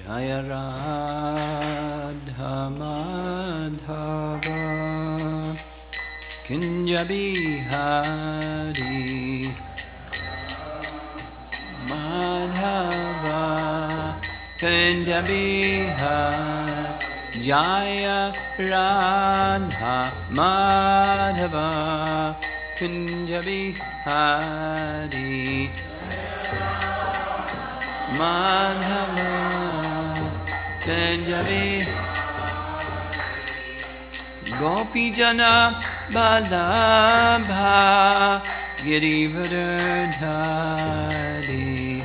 Jaya Radha Madhava Kunja Bihari Madhava Kunja Bihari Jaya Radha Madhava Kunja Bihari Madhava Kunja Bihari Gopi Jana Balabha Girivardhari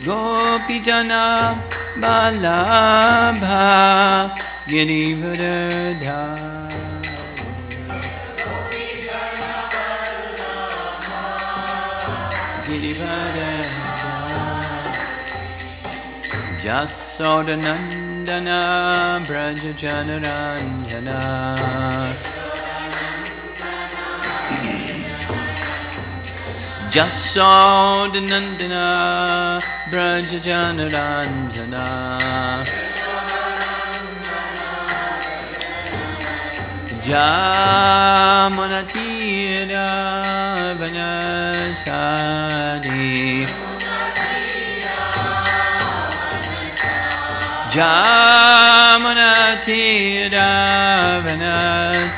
Gopi Jana Balabha Girivardhari Jasodanandana Braja Janaranjana Jasodanandana Braja Janaranjana Jamanatira Vanasari Jamanatira Vanasari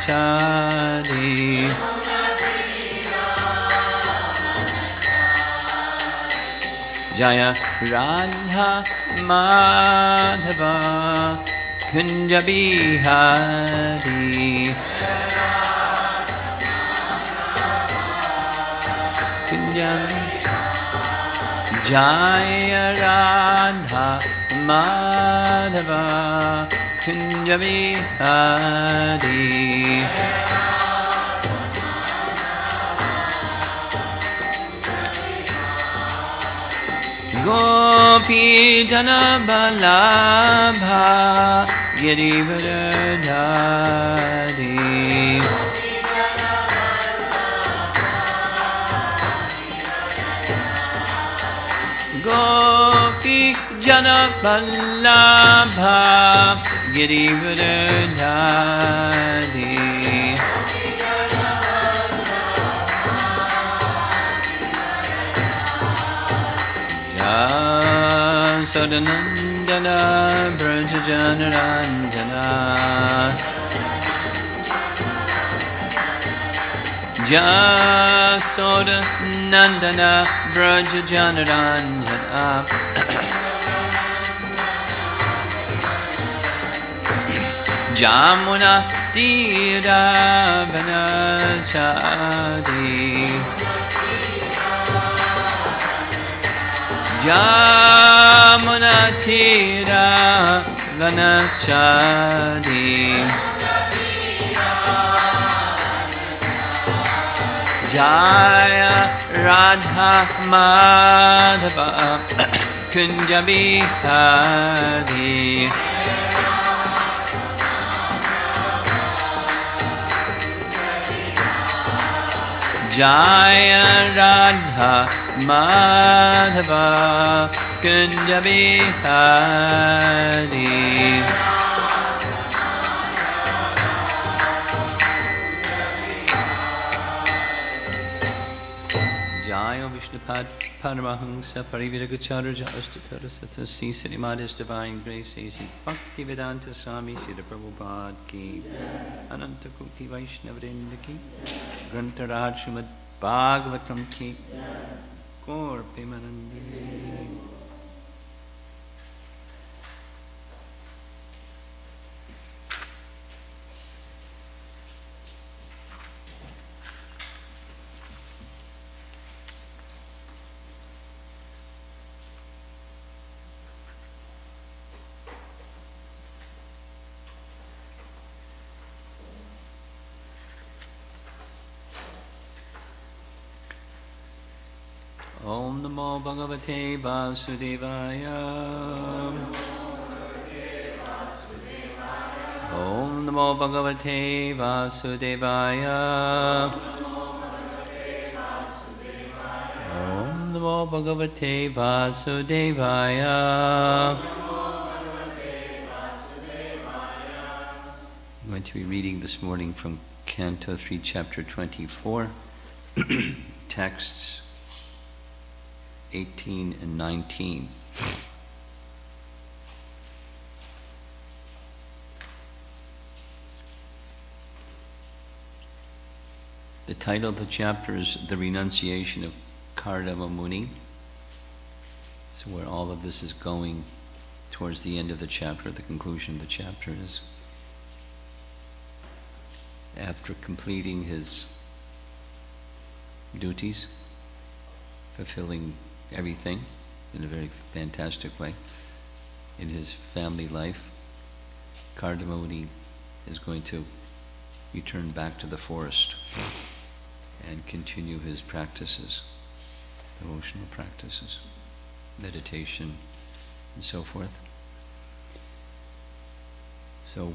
Jaya Radha Madhava Kunja Bihari Kunja Jaya Radha Madhava Kunja Bihari Gopi Jana Balabha Girivardhari Gopi Jana Balabha Girivardhari Jasodanandana Braja Janaranjana Jasodanandana Braja Janaranjana Jamuna Tira Vanachari Jamunatira Vanachari Jaya Radha Madhava Kunja Bihari Jaya Radha Madhava Kunja Bihari Jaya Vishnupad Paramahamsa Pariviragacharya Astatara Satasi Srimad His Divine Grace A.C. Bhakti Vedanta Swami Srila Prabhupada Ki Ananta Koti Vaishnavrinda Ki Grantaraj Srimad Bhagavatam Ki Gaur Premanandi Om Namo Bhagavate Vasudevaya. Om Namo Bhagavate Vasudevaya. Namo Bhagavate Vasudevaya. I'm going to be reading this morning from Canto 3, Chapter 24, texts 18 and 19. The title of the chapter is The Renunciation of Kardama Muni. So where all of this is going towards the end of the chapter, the conclusion of the chapter is after completing his duties, fulfilling everything in a very fantastic way in his family life, Kardama Muni is going to return back to the forest and continue his practices, devotional practices, meditation, and so forth. So,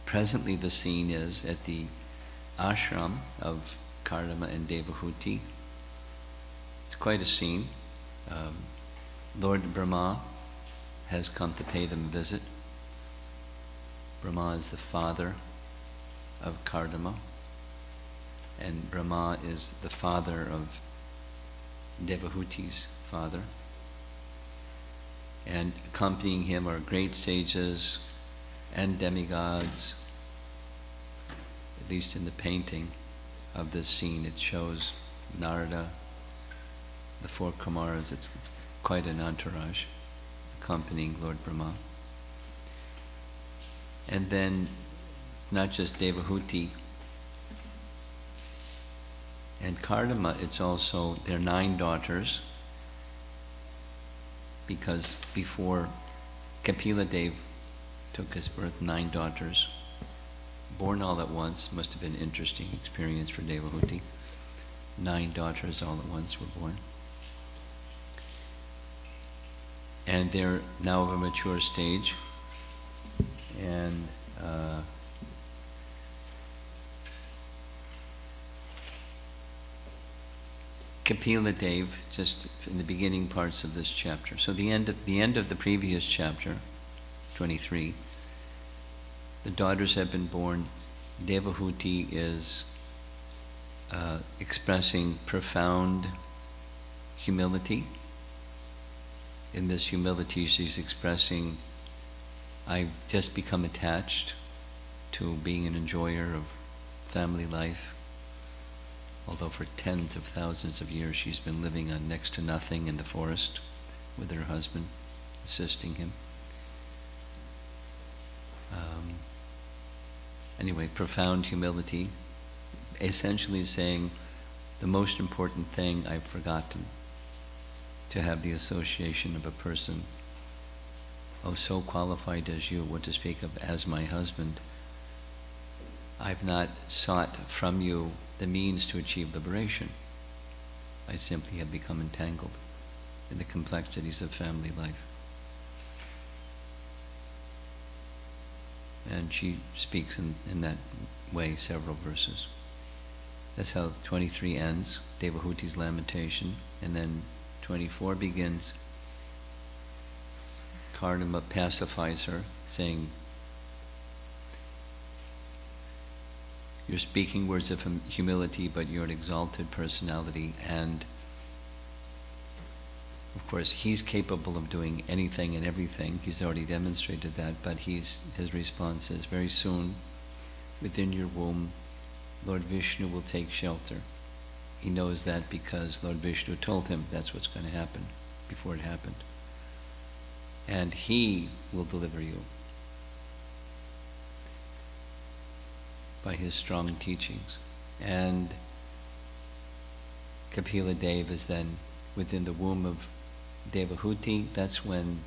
presently the scene is at the ashram of Kardama and Devahuti. It's quite a scene. Lord Brahma has come to pay them a visit. Brahma is the father of Kardama, and Brahma is the father of Devahuti's father. And accompanying him are great sages and demigods. At least in the painting of this scene, it shows Narada, the four Kumaras. It's quite an entourage accompanying Lord Brahma. And then not just Devahuti and Kardama, it's also their 9 daughters, because before Kapila Dev took his birth, 9 daughters, born all at once. Must have been an interesting experience for Devahuti. 9 daughters all at once were born. And they're now of a mature stage. And Kapila Dev, just in the beginning parts of this chapter. So the end of the previous chapter, 23, the daughters have been born. Devahuti is expressing profound humility. In this humility, she's expressing, I've just become attached to being an enjoyer of family life. Although for tens of thousands of years she's been living on next to nothing in the forest with her husband, assisting him. Anyway, profound humility, essentially saying, the most important thing I've forgotten, to have the association of a person, oh, so qualified as you, what to speak of as my husband. I've not sought from you the means to achieve liberation. I simply have become entangled in the complexities of family life. And she speaks in that way several verses. That's how 23 ends, Devahuti's lamentation, and then 24 begins. Kardama pacifies her, saying, you're speaking words of humility, but you're an exalted personality, and of course he's capable of doing anything and everything. He's already demonstrated that, but his response is, very soon, within your womb, Lord Vishnu will take shelter. He knows that because Lord Vishnu told him that's what's going to happen before it happened. And he will deliver you by his strong teachings. And Kapila Dev is then within the womb of Devahuti. That's when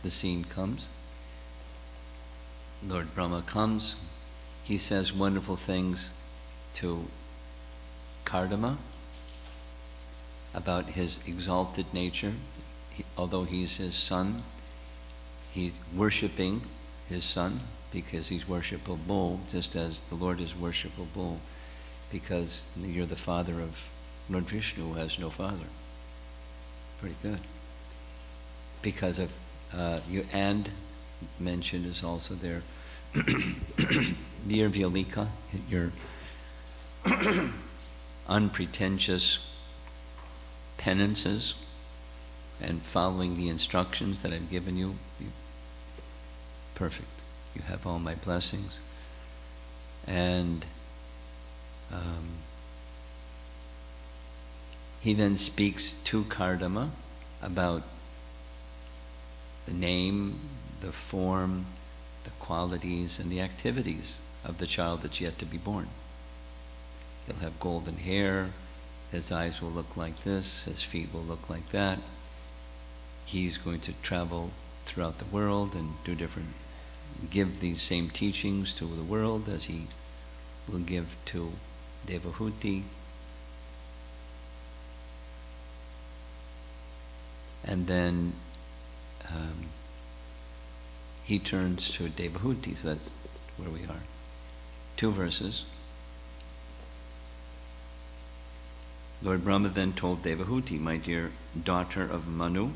the scene comes. Lord Brahma comes. He says wonderful things to Kardama about his exalted nature. Although he's his son, he's worshipping his son because he's worshipable, just as the Lord is worshipable because you're the father of Lord Vishnu has no father. Pretty good. Because of you, and mention is also there. Dear Vyolika, your unpretentious penances and following the instructions that I've given you, perfect. You have all my blessings. And he then speaks to Kardama about the name, the form, the qualities, and the activities of the child that's yet to be born. He'll have golden hair, his eyes will look like this, his feet will look like that. He's going to travel throughout the world and give these same teachings to the world as he will give to Devahuti. And then he turns to Devahuti, so that's where we are. 2 verses. Lord Brahma then told Devahuti, my dear daughter of Manu,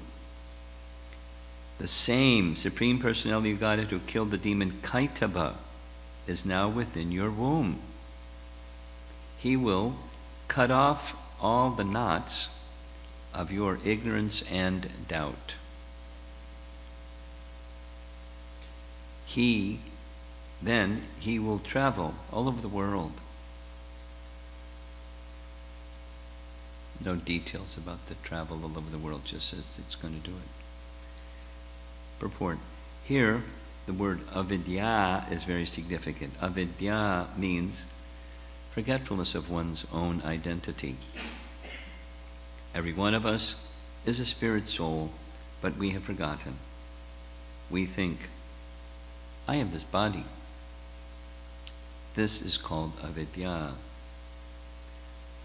the same Supreme Personality of Godhead who killed the demon Kaitaba is now within your womb. He will cut off all the knots of your ignorance and doubt. He will travel all over the world. No details about the travel all over the world, just says it's going to do it. Purport. Here, the word avidya is very significant. Avidya means forgetfulness of one's own identity. Every one of us is a spirit soul, but we have forgotten. We think, I have this body. This is called avidya.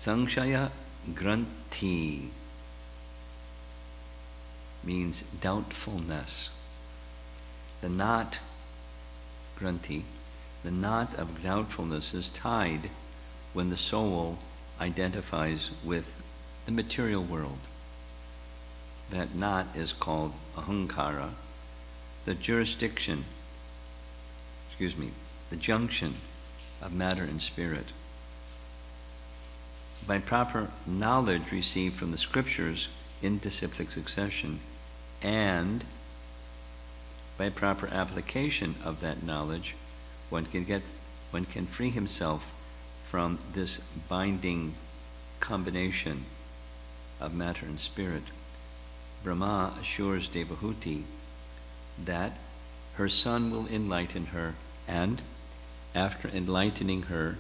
Samsaya granthi means doubtfulness. The knot, granthi, the knot of doubtfulness is tied when the soul identifies with the material world. That knot is called ahankara, the junction of matter and spirit. By proper knowledge received from the scriptures in disciplic succession, and by proper application of that knowledge, one can free himself from this binding combination of matter and spirit. Brahma assures Devahuti that her son will enlighten her, and after enlightening her,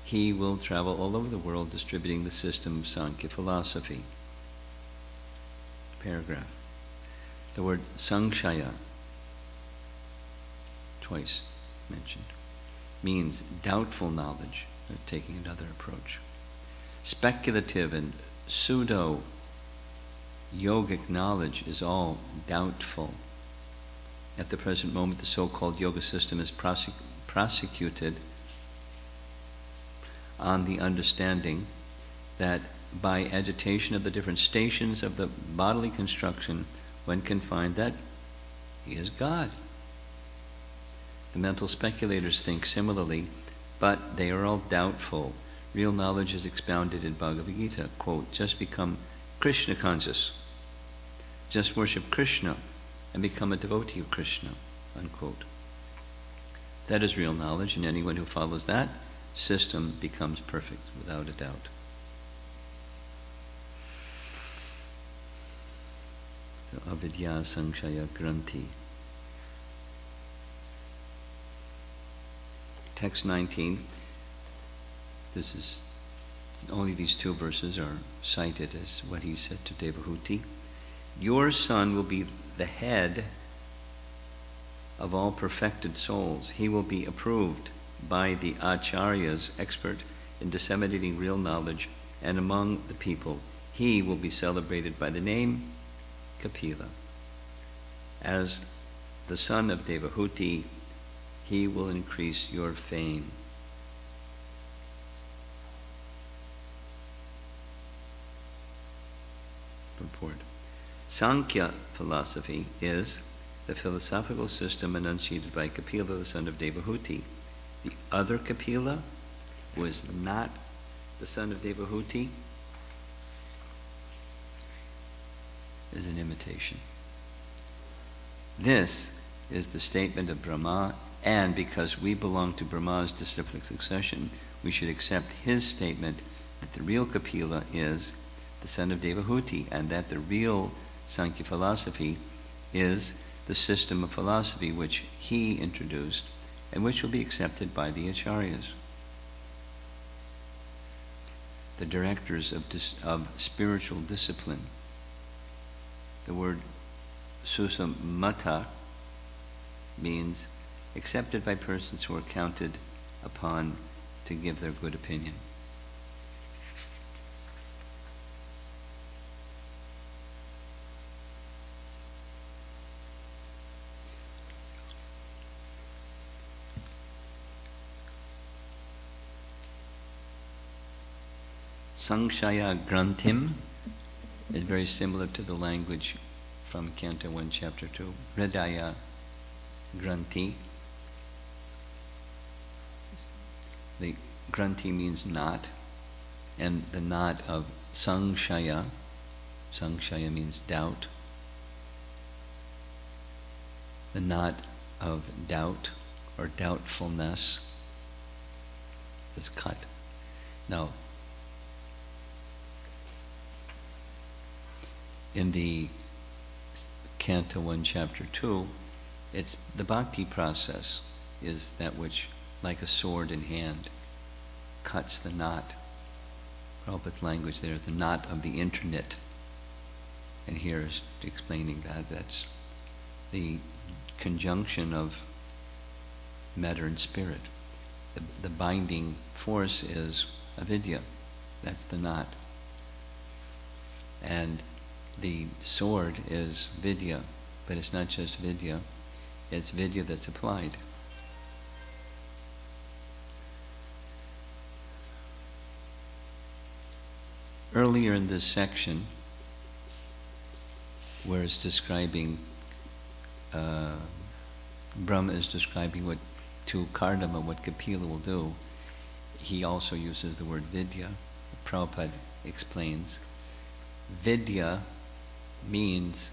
he will travel all over the world distributing the system of Sankhya philosophy. Paragraph. The word samsaya, twice mentioned, means doubtful knowledge, taking another approach. Speculative and pseudo-yogic knowledge is all doubtful. At the present moment, the so-called yoga system is prosecuted on the understanding that by agitation of the different stations of the bodily construction, one can find that he is God. The mental speculators think similarly, but they are all doubtful. Real knowledge is expounded in Bhagavad Gita, quote, just become Krishna conscious. Just worship Krishna and become a devotee of Krishna, unquote. That is real knowledge, and anyone who follows that system becomes perfect, without a doubt. So, avidya samsaya granthi. Text 19. This is only these 2 verses are cited as what he said to Devahuti. Your son will be the head of all perfected souls. He will be approved by the acharyas, expert in disseminating real knowledge, and among the people he will be celebrated by the name Kapila. As the son of Devahuti, he will increase your fame. Sankhya philosophy is the philosophical system enunciated by Kapila, the son of Devahuti. The other Kapila was not the son of Devahuti, is an imitation. This is the statement of Brahma, and because we belong to Brahma's disciplic succession, we should accept his statement that the real Kapila is the son of Devahuti, and that the real Sankhya philosophy is the system of philosophy which he introduced and which will be accepted by the acharyas, the directors of spiritual discipline. The word susamata means accepted by persons who are counted upon to give their good opinion. Samsaya granthim is very similar to the language from Canto 1, Chapter 2. Hridaya granthi. The granthi means knot, and the knot of samsaya means doubt. The knot of doubt or doubtfulness is cut. Now, in the Canto 1, Chapter 2, it's the bhakti process is that which, like a sword in hand, cuts the knot. Prabhupada's language there, the knot of the internet. And here is explaining that's the conjunction of matter and spirit. The binding force is avidya. That's the knot. And the sword is vidya, but it's not just vidya, it's vidya that's applied. Earlier in this section, where it's describing, Brahma is describing what to Kardama, what Kapila will do, he also uses the word vidya. Prabhupada explains, vidya means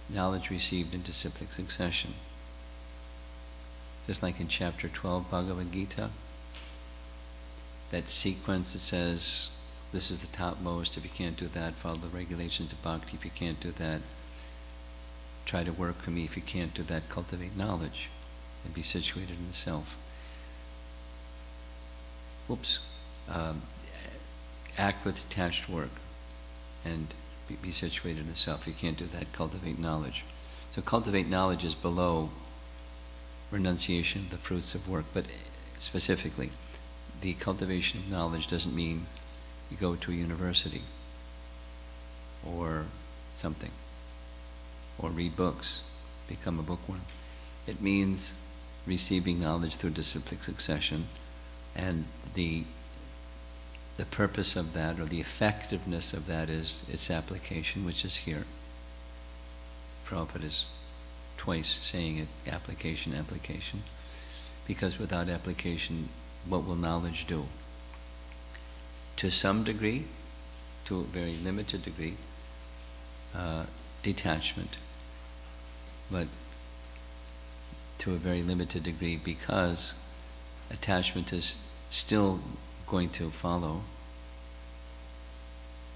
knowledge received in disciplic succession. Just like in chapter 12 Bhagavad Gita, that sequence that says, this is the topmost, if you can't do that, follow the regulations of bhakti, if you can't do that, try to work for me, if you can't do that, cultivate knowledge and be situated in the self. Act with detached work and be situated in the self. You can't do that, cultivate knowledge. So cultivate knowledge is below renunciation of the fruits of work, but specifically, the cultivation of knowledge doesn't mean you go to a university or something, or read books, become a bookworm. It means receiving knowledge through disciplic succession, and the purpose of that, or the effectiveness of that, is its application, which is here. Prabhupada is twice saying it, application, application, because without application, what will knowledge do? To some degree, to a very limited degree, detachment, but to a very limited degree, because attachment is still going to follow.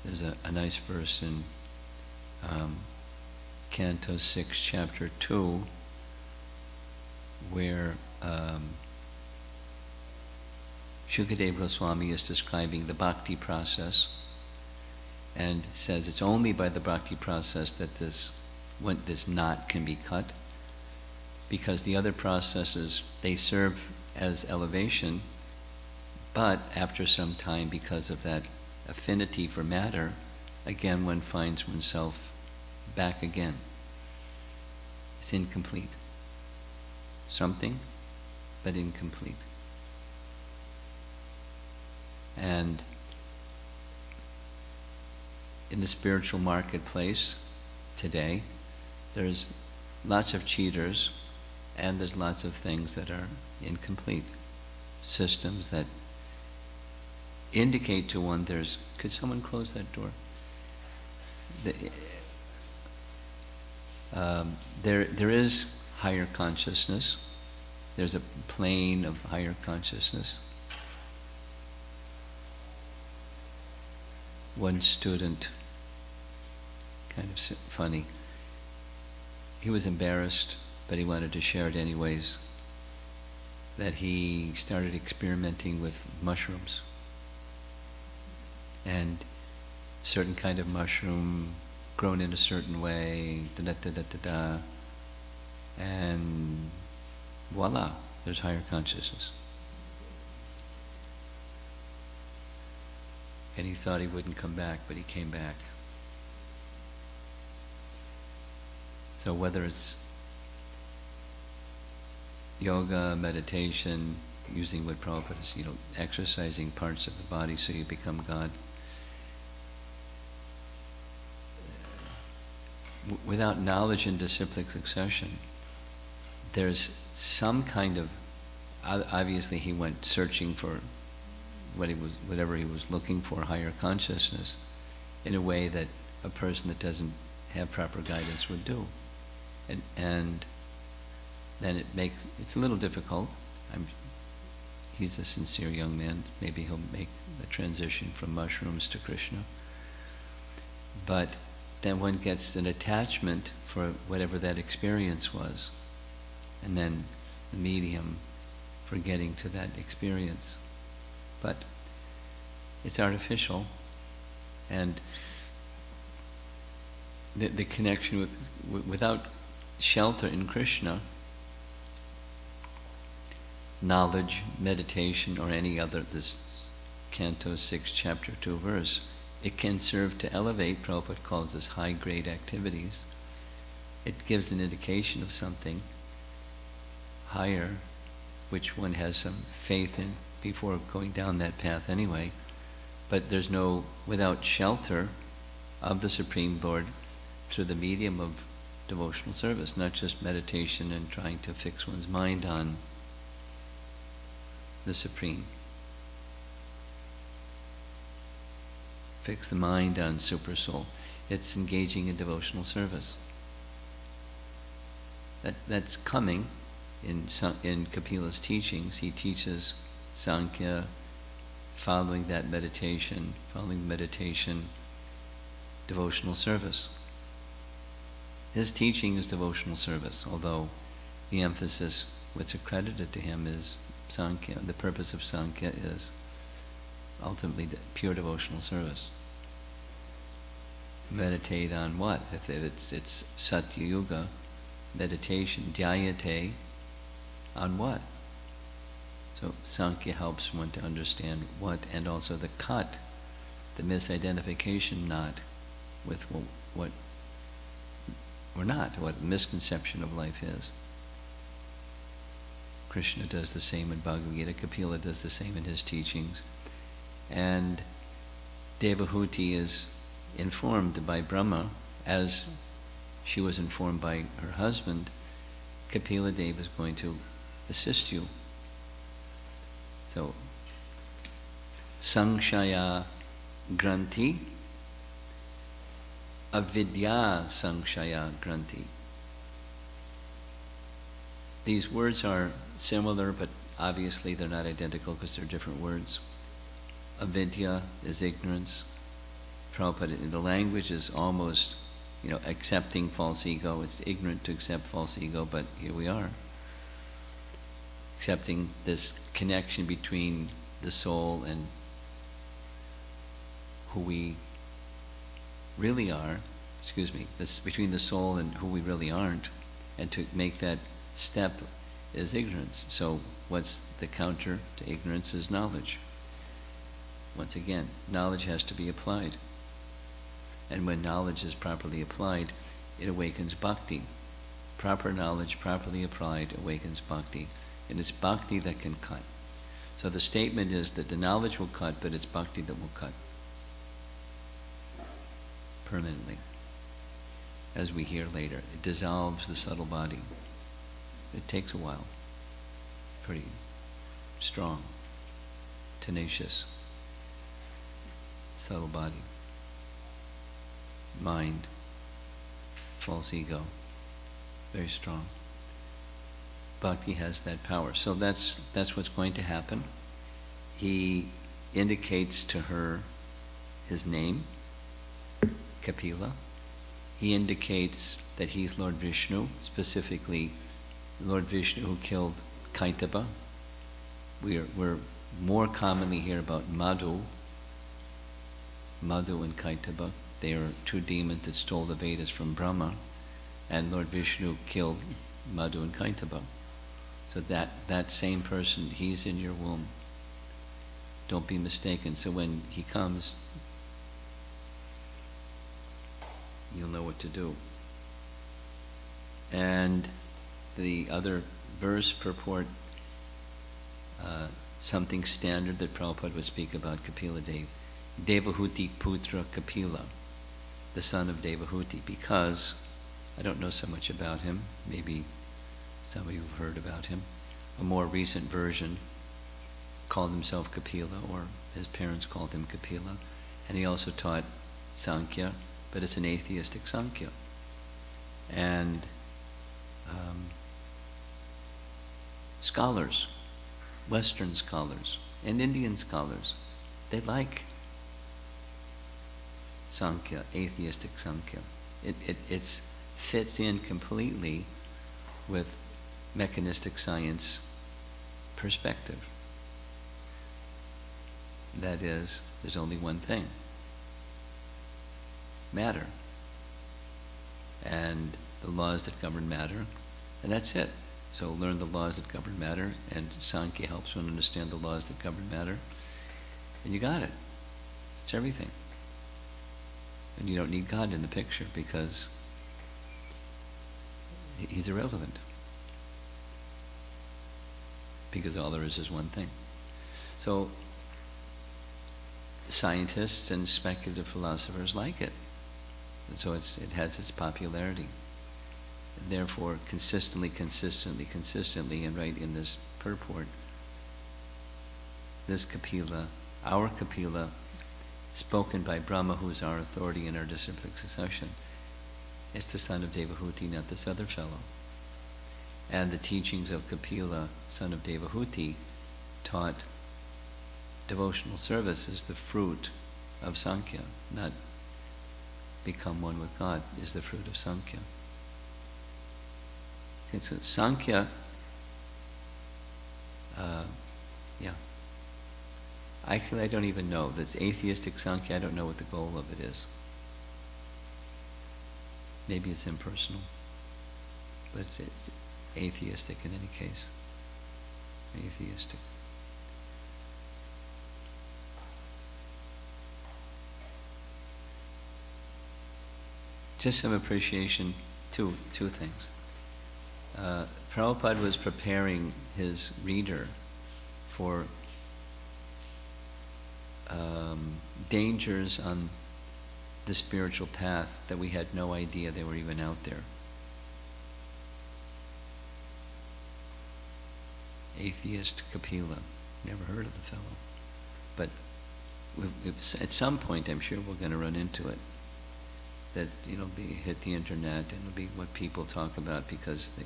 There's a nice verse in Canto 6, Chapter 2, where Shukadeva Goswami is describing the bhakti process and says it's only by the bhakti process that this knot can be cut, because the other processes, they serve as elevation, but after some time, because of that affinity for matter, again one finds oneself back again. It's incomplete. Something, but incomplete. And in the spiritual marketplace, today. There's lots of cheaters, and there's lots of things that are incomplete. Systems that indicate to one there's... Could someone close that door? There is higher consciousness. There's a plane of higher consciousness. One student, kind of funny, he was embarrassed, but he wanted to share it anyways, that he started experimenting with mushrooms. And certain kind of mushroom grown in a certain way, da-da-da-da-da-da, and voila, there's higher consciousness. And he thought he wouldn't come back, but he came back. So whether it's yoga, meditation, using what Prabhupada is, exercising parts of the body so you become God, without knowledge in disciplic succession, there's some kind of... Obviously he went searching for whatever he was looking for, higher consciousness, in a way that a person that doesn't have proper guidance would do. And then it's a little difficult. He's a sincere young man. Maybe he'll make the transition from mushrooms to Krishna. But then one gets an attachment for whatever that experience was, and then the medium for getting to that experience. But it's artificial, and the connection without shelter in Krishna, knowledge, meditation, or any other, this Canto 6, Chapter 2 verse, it can serve to elevate. Prabhupada calls this high-grade activities. It gives an indication of something higher, which one has some faith in before going down that path anyway. But there's no, without shelter of the Supreme Lord through the medium of devotional service, not just meditation and trying to fix one's mind on the Supreme. Fix the mind on Super Soul. It's engaging in devotional service. That's coming in Kapila's teachings. He teaches Sankhya, following that meditation, devotional service. His teaching is devotional service, although the emphasis, what's accredited to him, is Sankhya. The purpose of Sankhya is ultimately pure devotional service. Meditate on what? If it's Satya Yuga, meditation, dhyayate, on what? So Sankhya helps one to understand what, and also the cut, the misidentification not with what we're not, what misconception of life is. Krishna does the same in Bhagavad Gita, Kapila does the same in his teachings, and Devahuti is informed by Brahma, as she was informed by her husband. Kapila Dev is going to assist you. So, samsaya granthi, avidya samsaya granthi. These words are similar, but obviously they're not identical because they're different words. Avidya is ignorance. Prabhupada, in the language, is almost, accepting false ego. It's ignorant to accept false ego, but here we are. Accepting this connection between the soul and who we really are, this between the soul and who we really aren't, and to make that step is ignorance. So what's the counter to ignorance is knowledge. Once again, knowledge has to be applied. And when knowledge is properly applied, it awakens bhakti. Proper knowledge, properly applied, awakens bhakti. And it's bhakti that can cut. So the statement is that the knowledge will cut, but it's bhakti that will cut permanently. as we hear later. It dissolves the subtle body. It takes a while. Pretty strong, tenacious, subtle body, mind, false ego, very strong. Bhakti has that power. So that's what's going to happen. He indicates to her his name, Kapila. He indicates that he's Lord Vishnu, specifically Lord Vishnu who killed Kaitaba. We're more commonly hear about Madhu and Kaitaba. They are two demons that stole the Vedas from Brahma, and Lord Vishnu killed Madhu and Kaitaba. So that same person, he's in your womb. Don't be mistaken. So when he comes, you'll know what to do. And the other verse purport, something standard that Prabhupada would speak about Kapila Dev. Devahuti Putra Kapila, the son of Devahuti, because I don't know so much about him. Maybe some of you have heard about him. A more recent version called himself Kapila, or his parents called him Kapila, and he also taught Sankhya, but it's an atheistic Sankhya. And scholars, Western scholars, and Indian scholars, they like Sankhya, atheistic Sankhya. It fits in completely with mechanistic science perspective. That is, there's only one thing, matter, and the laws that govern matter, and that's it. So learn the laws that govern matter, and Sankhya helps one understand the laws that govern matter, and you got it. It's everything. And you don't need God in the picture because he's irrelevant. Because all there is one thing. So scientists and speculative philosophers like it. And so it has its popularity. And therefore, consistently, and right in this purport, this Kapila, our Kapila, spoken by Brahma, who is our authority in our disciplic succession, is the son of Devahuti, not this other fellow. And the teachings of Kapila, son of Devahuti, taught devotional service is the fruit of Sankhya, not become one with God is the fruit of Sankhya. Okay, so Sankhya, actually I don't even know. This atheistic Sankhya, I don't know what the goal of it is. Maybe it's impersonal, but it's atheistic in any case. Atheistic. Just some appreciation, two things. Prabhupada was preparing his reader for dangers on the spiritual path that we had no idea they were even out there. Atheist Kapila, never heard of the fellow. But at some point, I'm sure we're going to run into it. That hit the internet, and it'll be what people talk about because they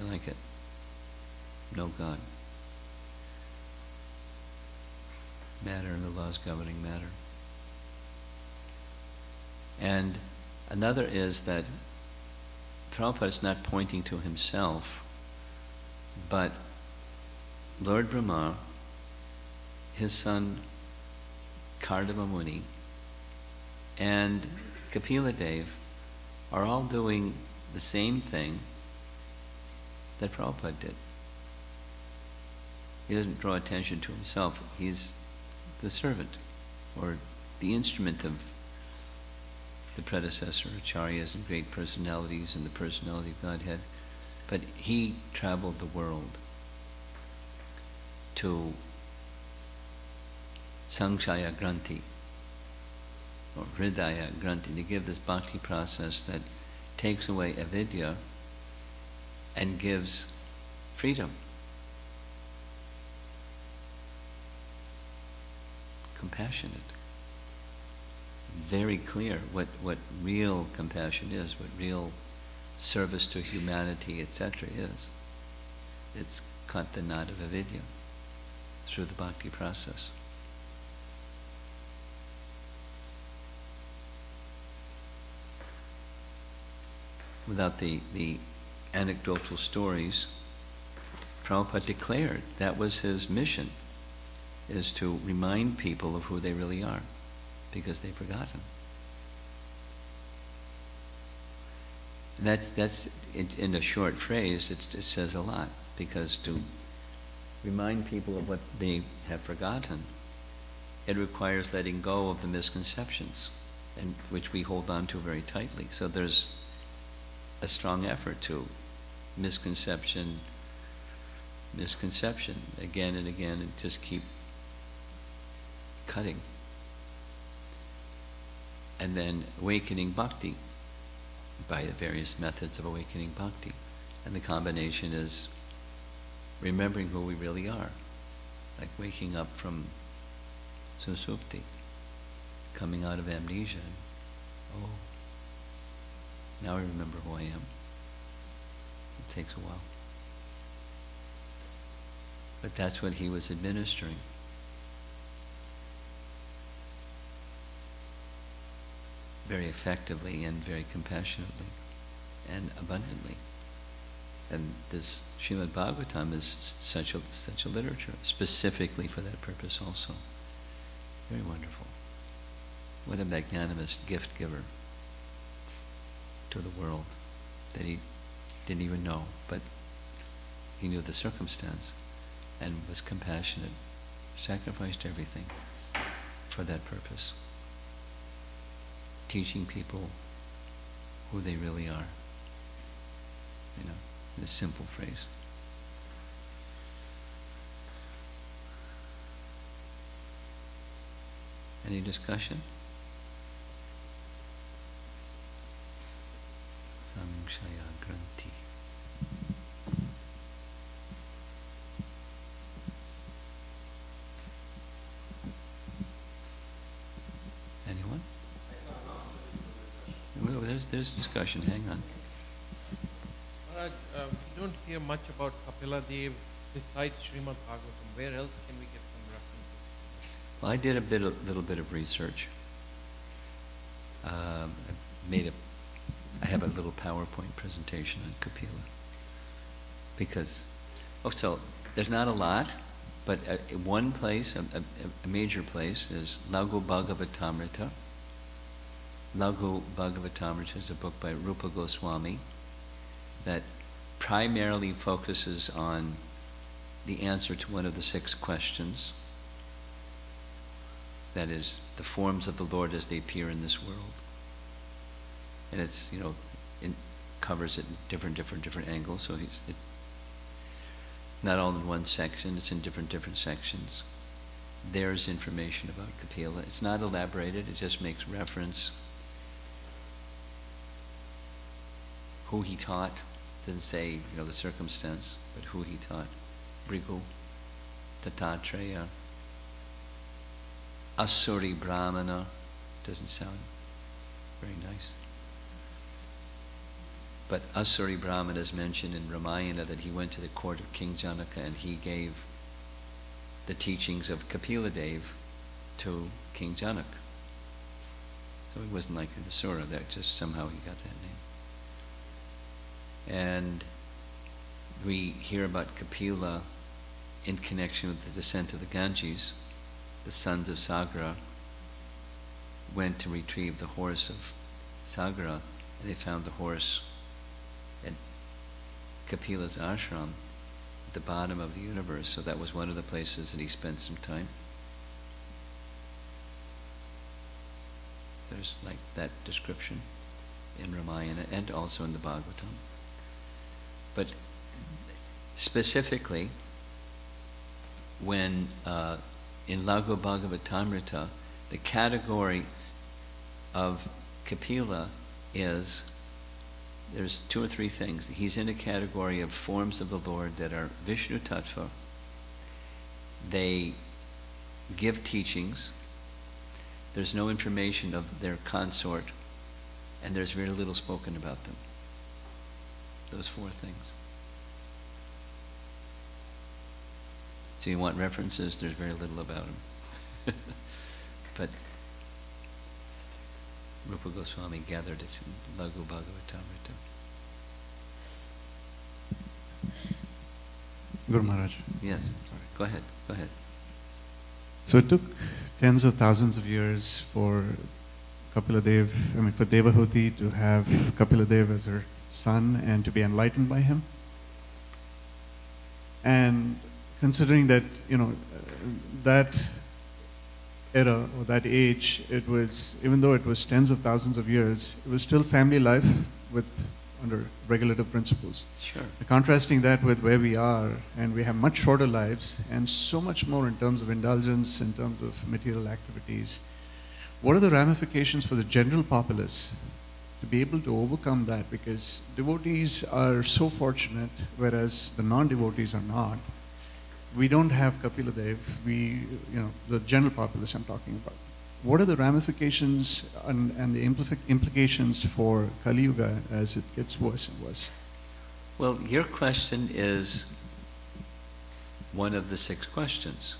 like it. No God. Matter and the laws governing matter. And another is that Prabhupada is not pointing to himself, but Lord Brahma, his son Kardama Muni, and Kapila Dev are all doing the same thing that Prabhupada did. He doesn't draw attention to himself. He's the servant, or the instrument of the predecessor acharyas and great personalities and the personality of Godhead. But he traveled the world to samsaya granthi, or hridaya granthi, to give this bhakti process that takes away avidya and gives freedom. Compassionate. Very clear what real compassion is, what real service to humanity, etc. is. It's cut the knot of avidya through the bhakti process. Without the anecdotal stories, Prabhupada declared that was his mission, is to remind people of who they really are, because they've forgotten. And that's in a short phrase, it says a lot, because to remind people of what they have forgotten, it requires letting go of the misconceptions, and which we hold on to very tightly. So there's a strong effort to misconception, again and again, and just keep cutting. And then awakening bhakti by the various methods of awakening bhakti. And the combination is remembering who we really are, like waking up from susupti, coming out of amnesia. And, oh, now I remember who I am. It takes a while. But that's what he was administering. Very effectively and very compassionately and abundantly. And this Srimad Bhagavatam is such a literature, specifically for that purpose also. Very wonderful. What a magnanimous gift giver to the world that he didn't even know, but he knew the circumstance and was compassionate, sacrificed everything for that purpose. Teaching people who they really are, in a simple phrase. Any discussion? Samsaya granthi. Anyone? Well, there's discussion. Hang on. Maharaj, we don't hear much about Kapila Dev besides Srimad Bhagavatam. Where else can we get some references? Well, I did a little bit of research. I have a little PowerPoint presentation on Kapila. Because, so there's not a lot, but one place, a major place, is Laghu Bhagavatamrita. Laghu Bhagavatamrita is a book by Rupa Goswami that primarily focuses on the answer to one of the 6 questions. That is, the forms of the Lord as they appear in this world. And it's, it covers it in different angles. So it's not all in one section, it's in different sections. There's information about Kapila. It's not elaborated, it just makes reference. Who he taught, doesn't say, the circumstance, but who he taught. Bhrigu, Tattatreya, Asuri Brahmana, doesn't sound very nice. But Asuri Brahmana is mentioned in Ramayana, that he went to the court of King Janaka and he gave the teachings of Kapila Dev to King Janak. So he wasn't like an Asura, that just somehow he got that name. And we hear about Kapila in connection with the descent of the Ganges. The sons of Sagra went to retrieve the horse of Sagra, and they found the horse at Kapila's ashram at the bottom of the universe. So that was one of the places that he spent some time. There's like that description in Ramayana and also in the Bhagavatam. But specifically, when in Laghu Bhagavatamrita, the category of Kapila is, there's two or three things. He's in a category of forms of the Lord that are Vishnu Tattva. They give teachings. There's no information of their consort, and there's very little spoken about them. Those four things. So you want references, there's very little about them. But Rupa Goswami gathered it in Laghu Bhagavatamrita. Guru Maharaj. Yes, sorry. Go ahead. So it took tens of thousands of years for for Devahuti to have Kapila as her son and to be enlightened by him. And considering that, that era or that age, it was, even though it was tens of thousands of years, it was still family life under regulative principles. Sure. Contrasting that with where we are, and we have much shorter lives and so much more in terms of indulgence, in terms of material activities. What are the ramifications for the general populace to be able to overcome that? Because devotees are so fortunate, whereas the non-devotees are not. We don't have Kapila Dev, the general populace I'm talking about. What are the ramifications and the implications for Kali Yuga as it gets worse and worse? Well, your question is one of the 6 questions.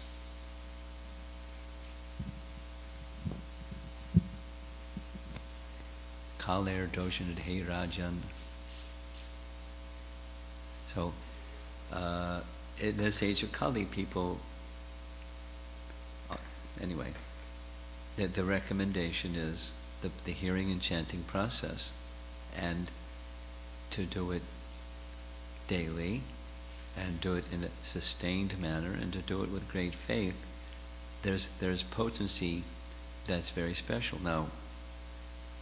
Kaler Doshanadhe Rajan. So, in this age of Kali, people, anyway, the recommendation is the hearing and chanting process, and to do it daily, and do it in a sustained manner, and to do it with great faith. There's potency that's very special. Now,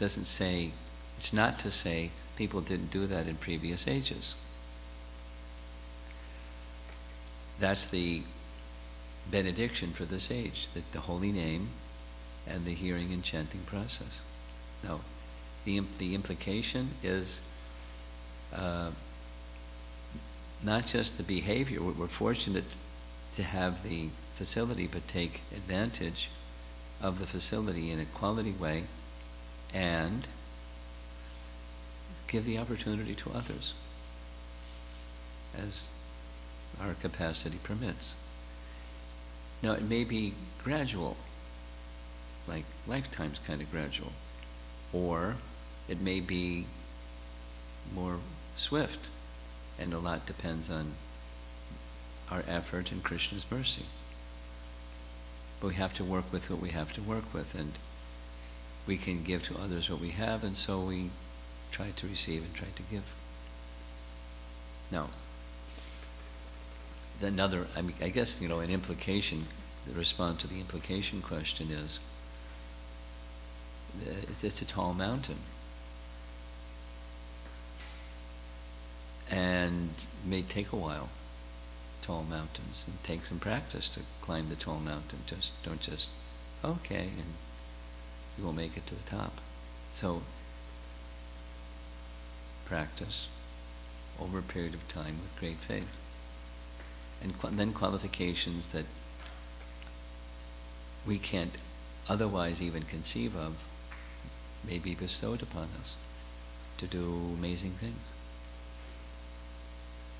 it's not to say people didn't do that in previous ages. That's the benediction for this age, that the holy name and the hearing and chanting process. Now, the implication is not just the behavior. We're fortunate to have the facility, but take advantage of the facility in a quality way and give the opportunity to others as our capacity permits. Now, it may be gradual, like lifetimes kind of gradual, or it may be more swift, and a lot depends on our effort and Krishna's mercy. But we have to work with what we have to work with, and we can give to others what we have, and so we try to receive and try to give. Now, I guess, an implication, the response to the implication question is, it's a tall mountain. And it may take a while, tall mountains, and take some practice to climb the tall mountain. Don't just, okay, and you will make it to the top. So, practice over a period of time with great faith. And then qualifications that we can't otherwise even conceive of may be bestowed upon us to do amazing things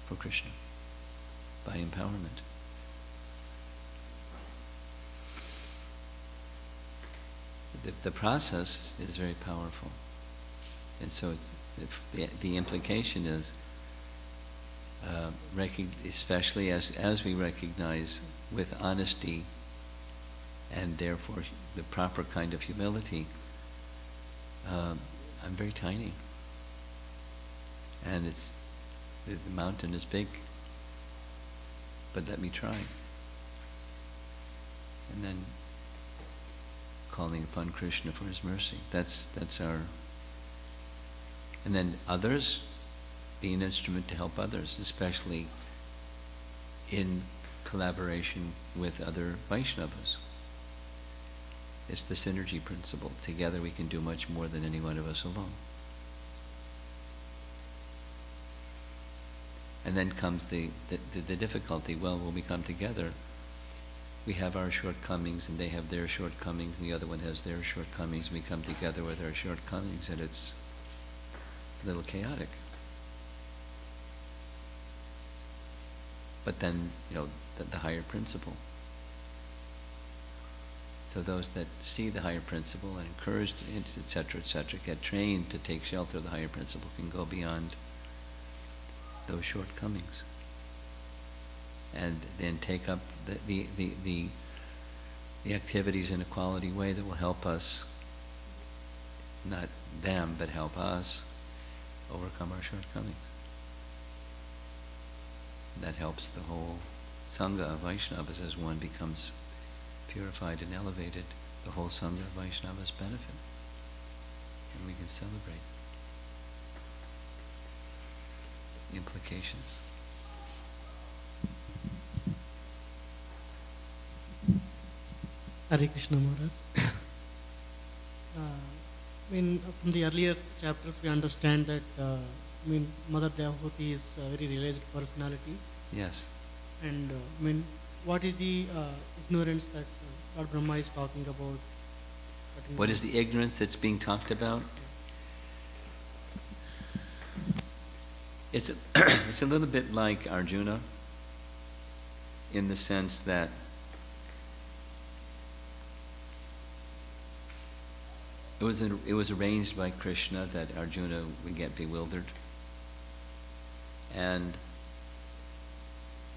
for Krishna by empowerment. The process is very powerful, and so the implication is, especially as we recognize with honesty and therefore the proper kind of humility, I'm very tiny, and the mountain is big, but let me try. And then calling upon Krishna for his mercy. That's our... And then others, be an instrument to help others, especially in collaboration with other Vaishnavas. It's the synergy principle. Together we can do much more than any one of us alone. And then comes the difficulty. Well, when we come together, we have our shortcomings and they have their shortcomings and the other one has their shortcomings. We come together with our shortcomings and it's a little chaotic. But then, the higher principle. So those that see the higher principle and encouraged, etc., get trained to take shelter of the higher principle can go beyond those shortcomings. And then take up the activities in a quality way that will help us, not them, but help us overcome our shortcomings. And that helps the whole Sangha of Vaishnavas as one becomes purified and elevated. The whole Sangha of Vaishnavas benefit. And we can celebrate implications. Hare Krishna Maharaj. From the earlier chapters we understand that Mother Devahuti is a very realized personality. Yes. And what is the ignorance that Lord Brahma is talking about? What is the ignorance that's being talked about? It's a little bit like Arjuna in the sense that it was arranged by Krishna that Arjuna would get bewildered. And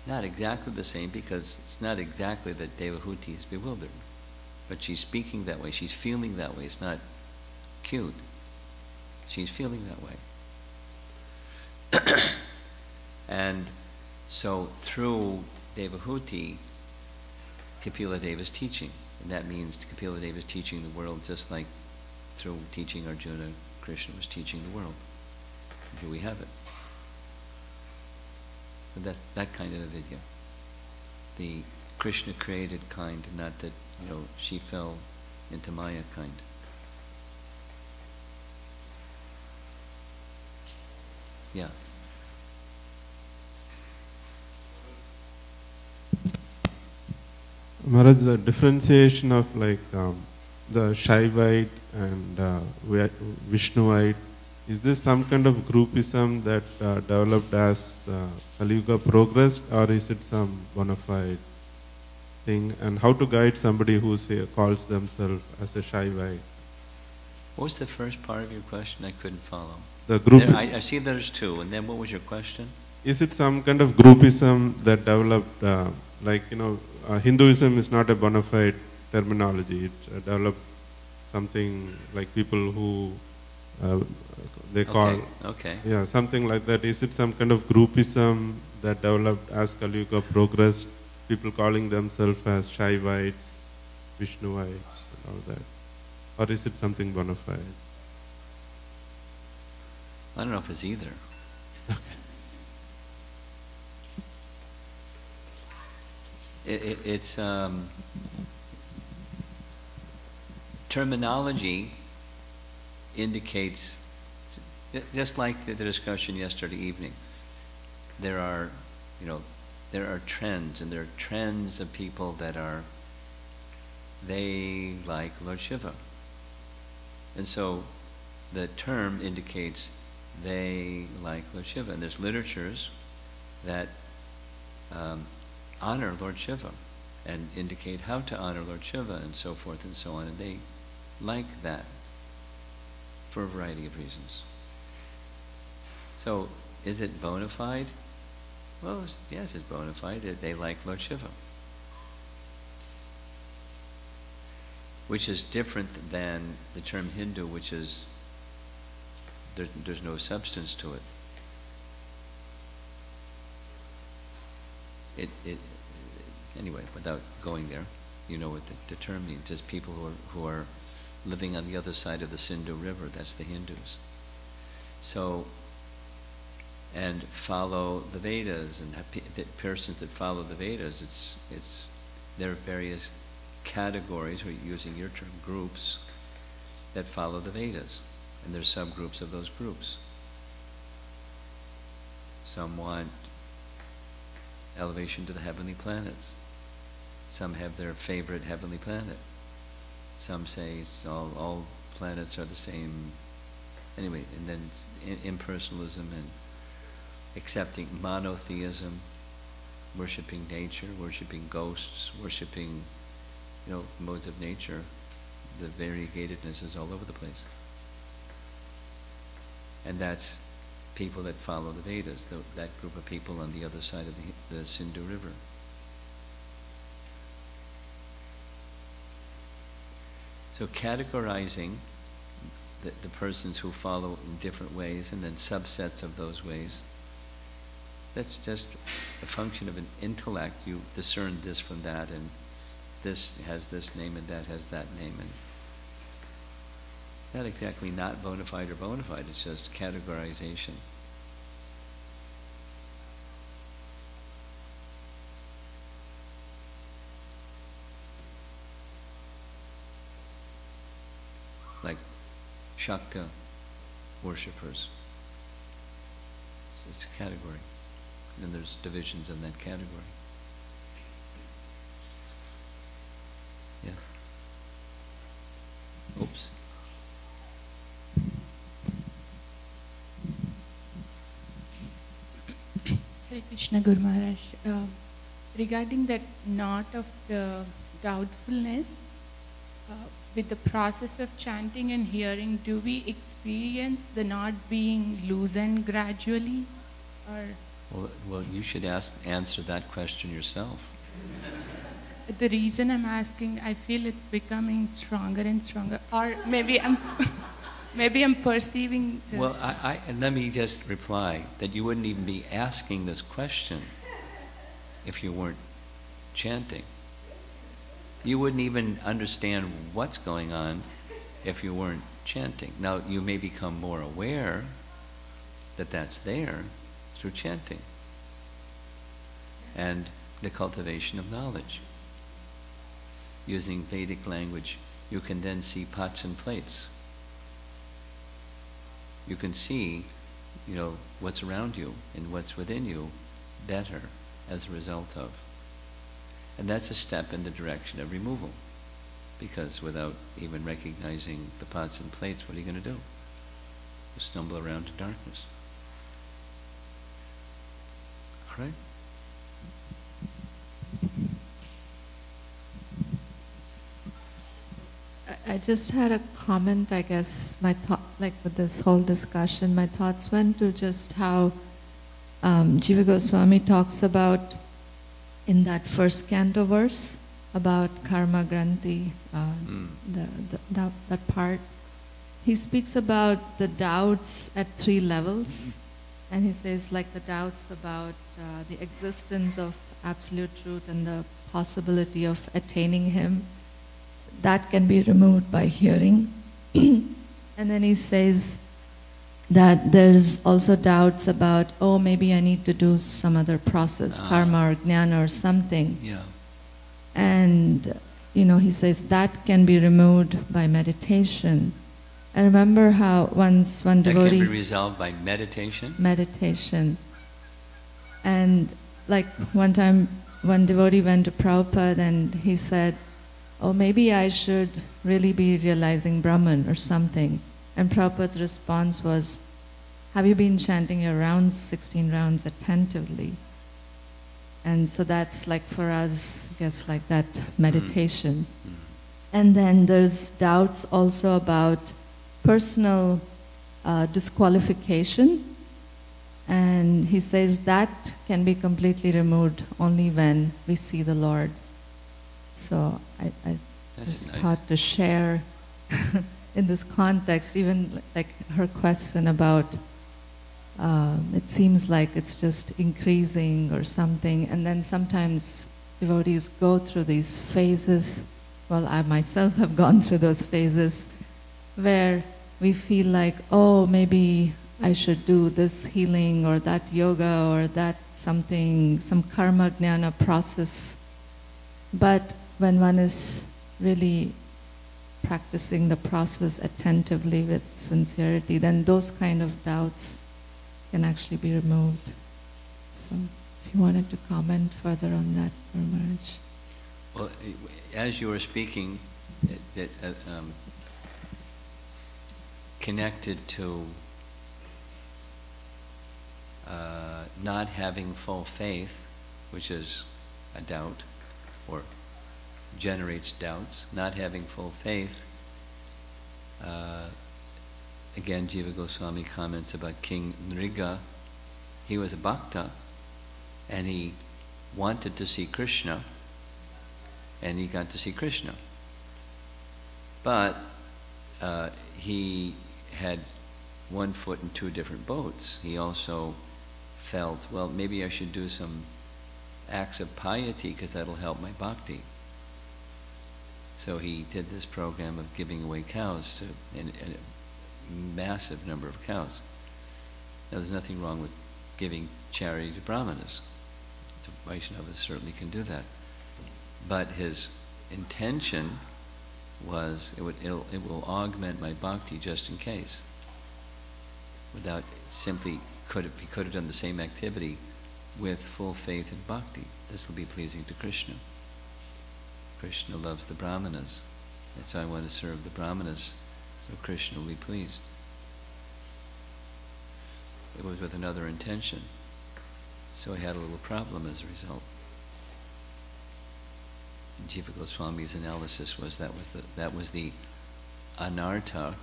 not exactly the same, because it's not exactly that Devahuti is bewildered. But she's speaking that way, she's feeling that way. It's not cute. She's feeling that way. And so through Devahuti, Kapila Deva is teaching. And that means Kapila Deva is teaching the world just like through teaching Arjuna, Krishna was teaching the world. And here we have it. So that kind of a vidya. The Krishna created kind, not that, she fell into Maya kind. Yeah. Maharaj, the differentiation of the Shaivite and Vishnuite, is this some kind of groupism that developed as Kali Yuga progressed, or is it some bona fide thing? And how to guide somebody who calls themselves as a Shaivite? What was the first part of your question? I couldn't follow. The group. I see there's two, and then what was your question? Is it some kind of groupism that developed, Hinduism is not a bona fide terminology. It developed something like people who they call, okay. Yeah, something like that. Is it some kind of groupism that developed as Kali Yuga progressed, people calling themselves as Shaivites, Vishnuites, and all that? Or is it something bona fide? I don't know if it's either. It's terminology indicates, just like the discussion yesterday evening, there are trends, and there are trends of people that they like Lord Shiva. And so the term indicates they like Lord Shiva. And there's literatures that honor Lord Shiva and indicate how to honor Lord Shiva and so forth and so on. And they like that for a variety of reasons. So is it bona fide? Well, yes, it's bona fide. They like Lord Shiva. Which is different than the term Hindu, which is, there's no substance to it. Anyway, without going there, you know what the term means. It's people who are living on the other side of the Sindhu River. That's the Hindus. So, and follow the Vedas, and persons that follow the Vedas, there are various categories, or using your term, groups, that follow the Vedas. And there's subgroups of those groups. Some want elevation to the heavenly planets. Some have their favorite heavenly planet. Some say all planets are the same. Anyway, and then impersonalism and accepting monotheism, worshipping nature, worshipping ghosts, worshipping, modes of nature. The variegatedness is all over the place. And that's people that follow the Vedas, that group of people on the other side of the Sindhu River. So categorizing the persons who follow in different ways and then subsets of those ways, that's just a function of an intellect. You discern this from that, and this has this name and that has that name, and not exactly not bona fide or bona fide, it's just categorization. Like Shakta worshippers. So it's a category. And then there's divisions in that category. Yes. Oops. Hare Krishna Guru Maharaj. Regarding that knot of the doubtfulness, with the process of chanting and hearing, do we experience the knot being loosened gradually? Or Well, you should answer that question yourself. the reason I'm asking, I feel it's becoming stronger and stronger. Or maybe I'm perceiving the... Well, and let me just reply that you wouldn't even be asking this question if you weren't chanting. You wouldn't even understand what's going on if you weren't chanting. Now, you may become more aware that that's there through chanting and the cultivation of knowledge. Using Vedic language, you can then see pots and plates. You can see, what's around you and what's within you better as a result of. And that's a step in the direction of removal. Because without even recognizing the pots and plates, what are you going to do? You stumble around in darkness. All right? I just had a comment, I guess, my thought, like with this whole discussion, my thoughts went to just how Jiva Goswami talks about in that first canto verse about karma granthi, that part. He speaks about the doubts at 3 levels, and he says like the doubts about the existence of absolute truth and the possibility of attaining him, that can be removed by hearing. And then he says that there's also doubts about, oh, maybe I need to do some other process, karma or jnana or something. Yeah. And, he says that can be removed by meditation. I remember how once one devotee... That can be resolved by meditation? Meditation. And like one time, one devotee went to Prabhupada and he said, oh, maybe I should really be realizing Brahman or something. And Prabhupada's response was, have you been chanting your rounds, 16 rounds, attentively? And so that's like for us, I guess, like that meditation. Mm-hmm. And then there's doubts also about personal disqualification. And he says that can be completely removed only when we see the Lord. So I just nice. thought to share in this context, even like her question about it seems like it's just increasing or something, and then sometimes devotees go through these phases. Well, I myself have gone through those phases where we feel like, oh, maybe I should do this healing or that yoga or that something, some karma jnana process. But when one is really practicing the process attentively with sincerity, then those kind of doubts can actually be removed. So if you wanted to comment further on that, Guru Maharaj. Well, as you were speaking, connected to not having full faith, which is a doubt, or generates doubts, not having full faith. Again, Jiva Goswami comments about King Nriga. He was a bhakta, and he wanted to see Krishna, and he got to see Krishna. But he had one foot in two different boats. He also felt, well, maybe I should do some acts of piety because that'll help my bhakti. So he did this program of giving away cows to a massive number of cows. Now, there's nothing wrong with giving charity to brahmanas. The Vaishnavas certainly can do that. But his intention was, it will augment my bhakti just in case. Without simply, he could have done the same activity with full faith in bhakti. This will be pleasing to Krishna. Krishna loves the brahmanas, and so I want to serve the brahmanas, so Krishna will be pleased. It was with another intention, so he had a little problem as a result. And Jiva Goswami's analysis was that was the anartha,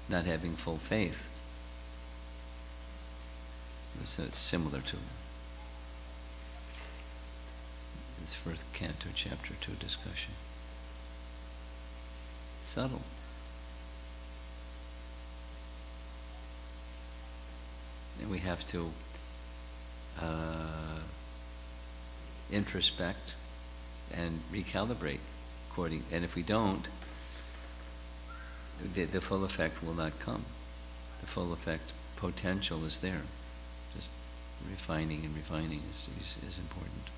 not having full faith. It was similar to this first canto, chapter 2 discussion. Subtle. And we have to introspect and recalibrate according. And if we don't, the full effect will not come. The full effect potential is there. Just refining and refining is important.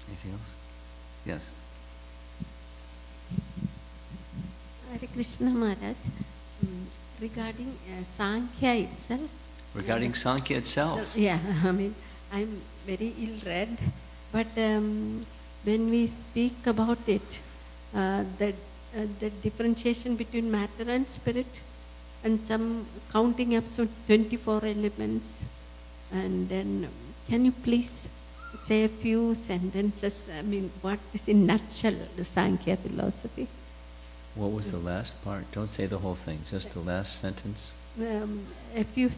Anything else? Yes. Hare Krishna Maharaj, regarding Sankhya itself. Regarding Sankhya itself? So, yeah, I mean, I'm very ill-read, but when we speak about it, the differentiation between matter and spirit, and some counting up to 24 elements, and then can you please say a few sentences, I mean, what is in nutshell the Sankhya philosophy? What was the last part? Don't say the whole thing, just the last sentence. A few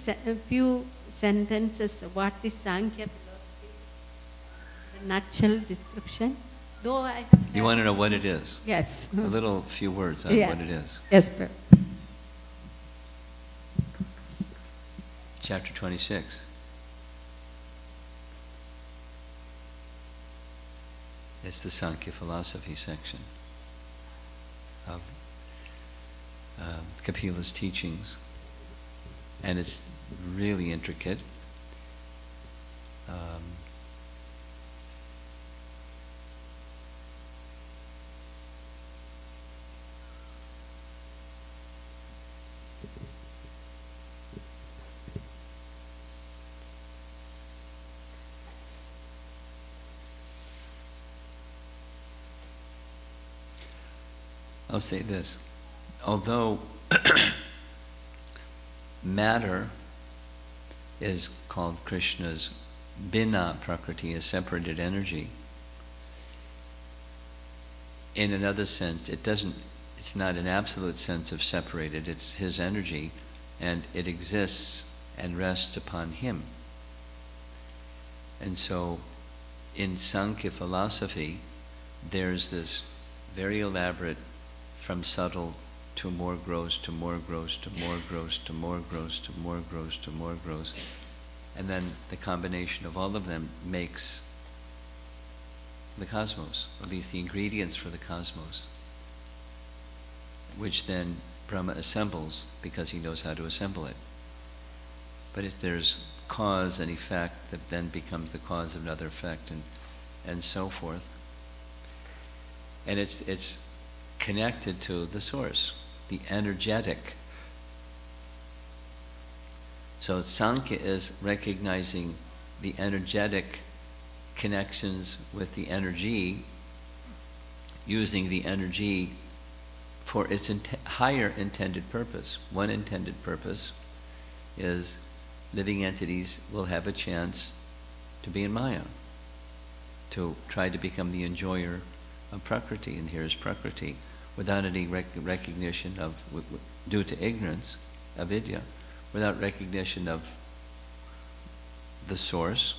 sentences, what is Sankhya philosophy? A nutshell description. Though I You want to know what it is? Yes. A little few words on Yes. what it is. Yes, sir. Chapter 26. It's the Sankhya philosophy section of Kapila's teachings, and it's really intricate. I'll say this. Although matter is called Krishna's bina prakriti, a separated energy, in another sense, it's not an absolute sense of separated, it's his energy, and it exists and rests upon him. And so, in Sankhya philosophy, there's this very elaborate, from subtle to more gross, to more gross, to more gross, to more gross, to more gross, to more gross. And then the combination of all of them makes the cosmos, or at least the ingredients for the cosmos, which then Brahma assembles because he knows how to assemble it. but there's cause and effect that then becomes the cause of another effect, and so forth. And it's connected to the source, the energetic. So Sankhya is recognizing the energetic connections with the energy, using the energy for its higher intended purpose. One intended purpose is living entities will have a chance to be in Maya, to try to become the enjoyer of Prakriti, and here is Prakriti, without any recognition of, due to ignorance, avidya, without recognition of the source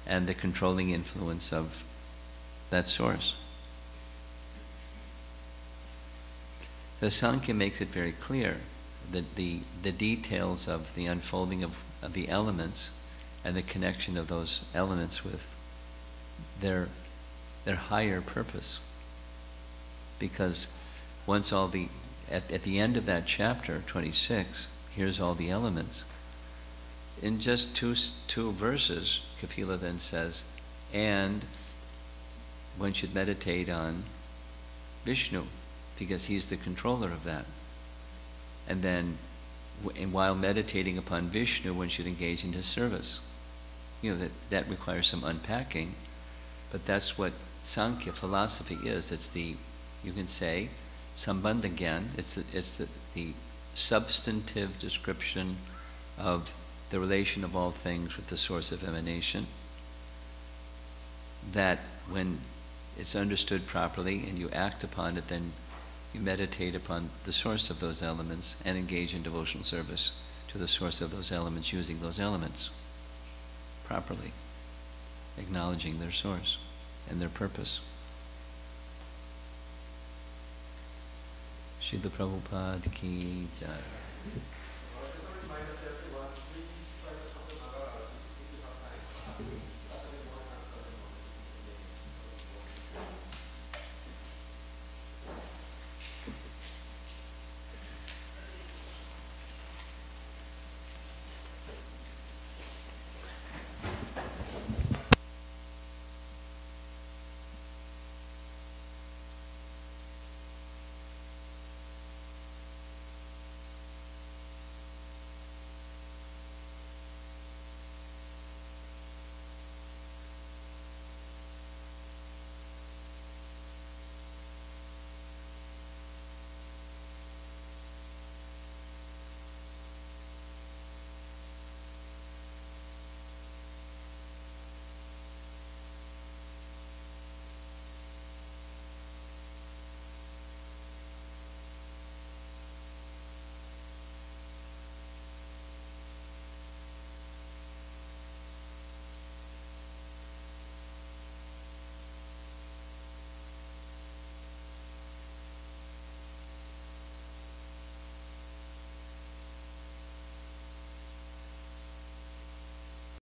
and the controlling influence of that source. The Sankhya makes it very clear that the details of the unfolding of the elements and the connection of those elements with their higher purpose. Because once all the, at the end of that chapter, 26, here's all the elements. In just two verses, Kapila then says, and one should meditate on Vishnu, because he's the controller of that. And then, and while meditating upon Vishnu, one should engage in his service. You know, that requires some unpacking, but that's what Sankhya philosophy is. It's the, you can say, Sambandha Gyan, it's the substantive description of the relation of all things with the source of emanation, that when it's understood properly and you act upon it, then you meditate upon the source of those elements and engage in devotional service to the source of those elements, using those elements properly, acknowledging their source and their purpose. Srila Prabhupada ki jai.